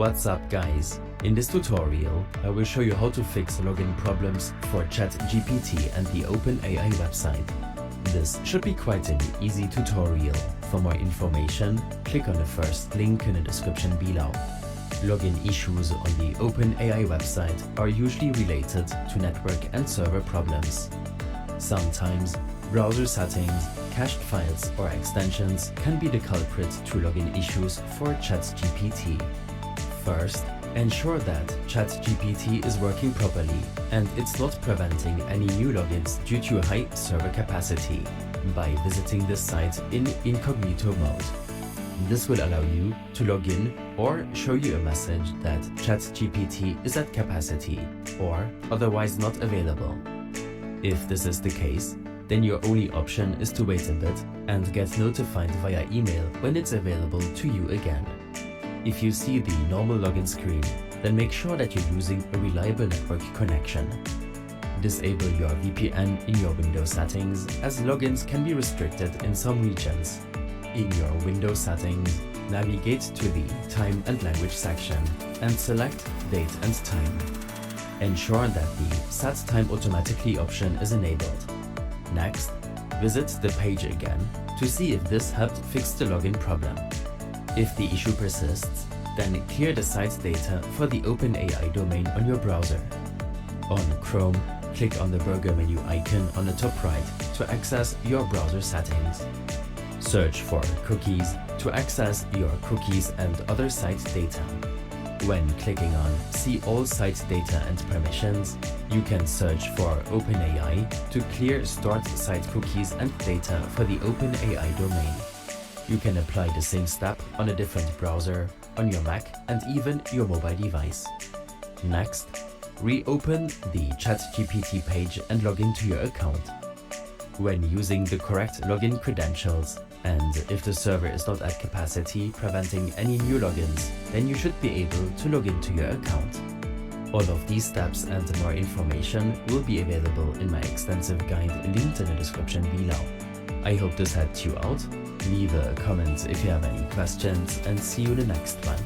What's up guys? In this tutorial, I will show you how to fix login problems for ChatGPT and the OpenAI website. This should be quite an easy tutorial. For more information, click on the first link in the description below. Login issues on the OpenAI website are usually related to network and server problems. Sometimes, browser settings, cached files or extensions can be the culprit to login issues for ChatGPT. First, ensure that ChatGPT is working properly and it's not preventing any new logins due to high server capacity by visiting the site in Incognito mode. This will allow you to log in or show you a message that ChatGPT is at capacity or otherwise not available. If this is the case, then your only option is to wait a bit and get notified via email when it's available to you again. If you see the normal login screen, then make sure that you're using a reliable network connection. Disable your VPN in your Windows settings, as logins can be restricted in some regions. In your Windows settings, navigate to the Time and Language section and select Date and Time. Ensure that the Set Time Automatically option is enabled. Next, visit the page again to see if this helped fix the login problem. If the issue persists, then clear the site's data for the OpenAI domain on your browser. On Chrome, click on the burger menu icon on the top right to access your browser settings. Search for cookies to access your cookies and other site data. When clicking on See all site data and permissions, you can search for OpenAI to clear stored site cookies and data for the OpenAI domain. You can apply the same step on a different browser, on your Mac and even your mobile device. Next, reopen the ChatGPT page and log into your account. When using the correct login credentials, and if the server is not at capacity preventing any new logins, then you should be able to log into your account. All of these steps and more information will be available in my extensive guide linked in the description below. I hope this helped you out. Leave a comment if you have any questions and see you in the next one.